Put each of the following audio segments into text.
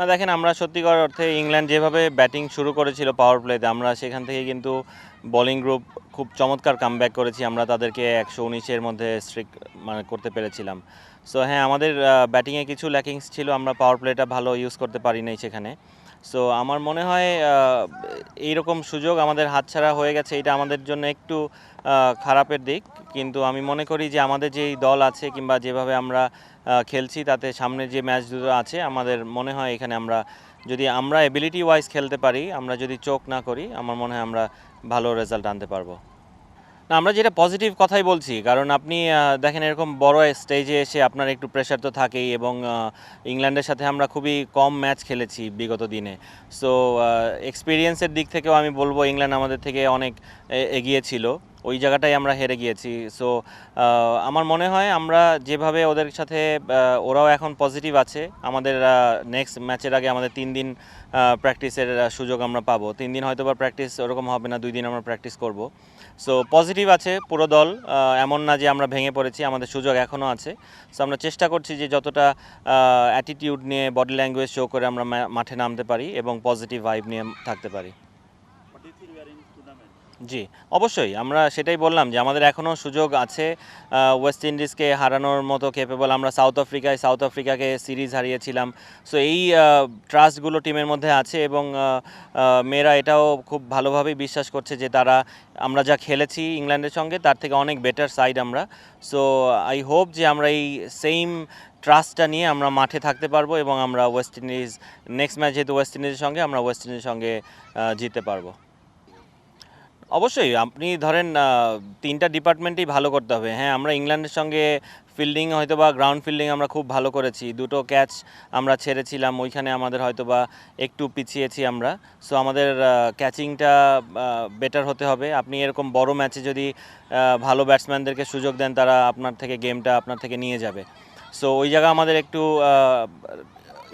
না দেখেন, আমরা সত্যিকার অর্থে ইংল্যান্ড যেভাবে ব্যাটিং শুরু করেছিল পাওয়ার প্লেতে, আমরা সেখান থেকে কিন্তু বোলিং গ্রুপ খুব চমৎকার কামব্যাক করেছি। আমরা তাদেরকে 119-এর মধ্যে স্ট্রিক মানে করতে পেরেছিলাম। সো হ্যাঁ, আমাদের ব্যাটিংয়ে কিছু ল্যাকিংস ছিল, আমরা পাওয়ার প্লেটা ভালো ইউজ করতে পারি নাই সেখানে। সো আমার মনে হয় এইরকম সুযোগ আমাদের হাতছাড়া হয়ে গেছে, এটা আমাদের জন্য একটু খারাপের দিক। কিন্তু আমি মনে করি যে আমাদের যেই দল আছে কিংবা যেভাবে আমরা খেলছি, তাতে সামনে যে ম্যাচ দুটো আছে, আমাদের মনে হয় এখানে আমরা যদি আমরা এবিলিটি ওয়াইজ খেলতে পারি, আমরা যদি চোখ না করি, আমার মনে হয় আমরা ভালো রেজাল্ট আনতে পারবো। না, আমরা যেটা পজিটিভ কথাই বলছি, কারণ আপনি দেখেন এরকম বড় স্টেজে এসে আপনার একটু প্রেশার তো থাকেই, এবং ইংল্যান্ডের সাথে আমরা খুবই কম ম্যাচ খেলেছি বিগত দিনে। সো এক্সপিরিয়েন্সের দিক থেকেও আমি বলবো ইংল্যান্ড আমাদের থেকে অনেক এগিয়ে ছিল, ওই জায়গাটাই আমরা হেরে গিয়েছি। সো আমার মনে হয় আমরা যেভাবে ওদের সাথে, ওরাও এখন পজিটিভ আছে। আমাদের নেক্সট ম্যাচের আগে আমাদের 3 দিন প্র্যাকটিসের সুযোগ আমরা পাবো। 3 দিন হয়তো বা প্র্যাকটিস ওরকম হবে না, 2 দিন আমরা প্র্যাকটিস করব। সো পজিটিভ আছে পুরো দল, এমন না যে আমরা ভেঙে পড়েছি, আমাদের সুযোগ এখনও আছে। সো আমরা চেষ্টা করছি যে যতটা অ্যাটিটিউড নিয়ে, বডি ল্যাঙ্গুয়েজ শো করে আমরা মাঠে নামতে পারি এবং পজিটিভ ভাইব নিয়ে থাকতে পারি। জি, অবশ্যই আমরা সেটাই বললাম যে আমাদের এখনও সুযোগ আছে ওয়েস্ট ইন্ডিজকে হারানোর মতো ক্যাপেবল। আমরা সাউথ আফ্রিকাকে সিরিজ হারিয়েছিলাম। সো এই ট্রাস্টগুলো টিমের মধ্যে আছে, এবং মেয়েরা এটাও খুব ভালোভাবেই বিশ্বাস করছে যে তারা, আমরা যা খেলেছি ইংল্যান্ডের সঙ্গে তার থেকে অনেক বেটার সাইড আমরা। সো আই হোপ যে আমরা এই সেম ট্রাস্টটা নিয়ে আমরা মাঠে থাকতে পারবো, এবং আমরা ওয়েস্ট ইন্ডিজ নেক্সট ম্যাচ যেহেতু ওয়েস্ট ইন্ডিজের সঙ্গে, আমরা ওয়েস্ট ইন্ডিজের সঙ্গে জিততে পারবো। অবশ্যই আপনি ধরেন 3টা ডিপার্টমেন্টেই ভালো করতে হবে। হ্যাঁ, আমরা ইংল্যান্ডের সঙ্গে ফিল্ডিং হয়তো বা গ্রাউন্ড ফিল্ডিং আমরা খুব ভালো করেছি, 2টো ক্যাচ আমরা ছেড়েছিলাম, ওইখানে আমাদের হয়তো বা একটু পিছিয়েছি আমরা। সো আমাদের ক্যাচিংটা বেটার হতে হবে। আপনি এরকম বড় ম্যাচে যদি ভালো ব্যাটসম্যানদেরকে সুযোগ দেন, তারা আপনার থেকে গেমটা আপনার থেকে নিয়ে যাবে। সো ওই জায়গা আমাদের একটু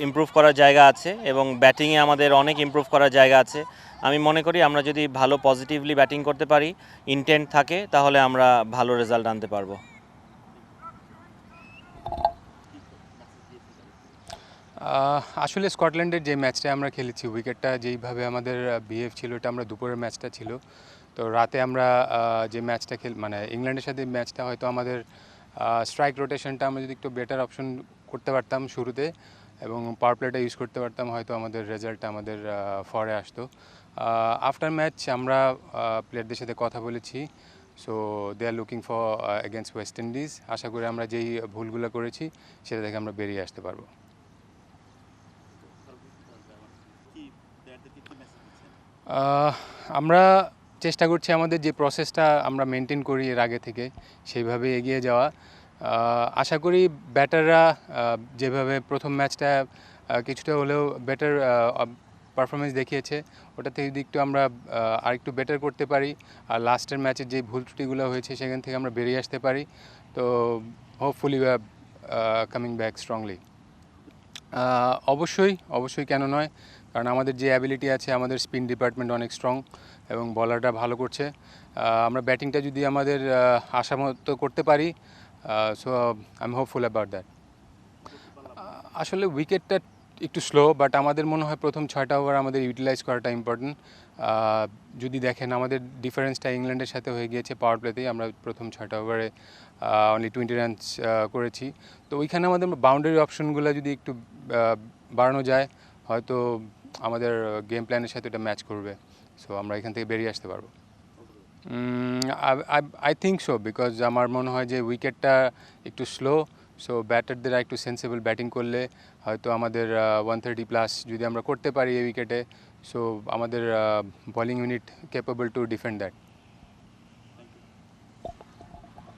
ইমপ্রুভ করার জায়গা আছে, এবং ব্যাটিংয়ে আমাদের অনেক ইমপ্রুভ করার জায়গা আছে। আমি মনে করি আমরা যদি ভালো পজিটিভলি ব্যাটিং করতে পারি, ইনটেন্ট থাকে, তাহলে আমরা ভালো রেজাল্ট আনতে পারবো। আসলে স্কটল্যান্ডের যে ম্যাচটা আমরা খেলেছি, উইকেটটা যেইভাবে আমাদের বিহেভ ছিল, এটা আমরা দুপুরের ম্যাচটা ছিল। তো রাতে আমরা যে ম্যাচটা মানে ইংল্যান্ডের সাথে ম্যাচটা, হয়তো আমাদের স্ট্রাইক রোটেশনটা আমরা যদি একটু বেটার অপশন করতে পারতাম শুরুতে, এবং পাওয়ার প্লেটা ইউজ করতে পারতাম, হয়তো আমাদের রেজাল্টটা আমাদের ফরে আসতো। আফটার ম্যাচ আমরা প্লেয়ারদের সাথে কথা বলেছি। So they are looking for against West Indies. আশা করি আমরা যেই ভুলগুলো করেছি সেটা থেকে আমরা বেরিয়ে আসতে পারবো। আমরা চেষ্টা করছি আমাদের যে প্রসেসটা আমরা মেনটেন করি এর আগে থেকে, সেইভাবে এগিয়ে যাওয়া। আশা করি ব্যাটাররা যেভাবে প্রথম ম্যাচটা কিছুটা হলেও বেটার পারফরমেন্স দেখিয়েছে, ওটা থেকে যদি একটু আমরা আরেকটু বেটার করতে পারি, আর লাস্টের ম্যাচের যে ভুল ত্রুটিগুলো হয়েছে সেখান থেকে আমরা বেরিয়ে আসতে পারি, তো hopefully we are coming back strongly. অবশ্যই কেন নয়, কারণ আমাদের যে অ্যাবিলিটি আছে, আমাদের স্পিন ডিপার্টমেন্ট অনেক স্ট্রং এবং বলারটা ভালো করছে। আমরা ব্যাটিংটা যদি আমাদের আশা মতো করতে পারি, so I am hopeful about that. আসলে উইকেটটা একটু স্লো, বাট আমাদের মনে হয় প্রথম 6টা ওভার আমাদের ইউটিলাইজ করাটা ইম্পর্টেন্ট। যদি দেখেন আমাদের ডিফারেন্সটা ইংল্যান্ডের সাথে হয়ে গিয়েছে পাওয়ার প্লেতেই, আমরা প্রথম 6টা ওভারে অনলি 20 রানস করেছি। তো ওইখানে আমাদের বাউন্ডারি অপশনগুলো যদি একটু বাড়ানো যায়, হয়তো আমাদের গেম প্ল্যানের সাথে এটা ম্যাচ করবে। সো আমরা এখান থেকে বেরিয়ে আসতে পারবো। আই থিঙ্ক সো, বিকজ আমার মনে হয় যে উইকেটটা একটু স্লো। সো ব্যাটারদের একটু সেন্সিবল ব্যাটিং করলে হয়তো আমাদের 130+ যদি আমরা করতে পারি এই উইকেটে, সো আমাদের bowling unit capable to defend that.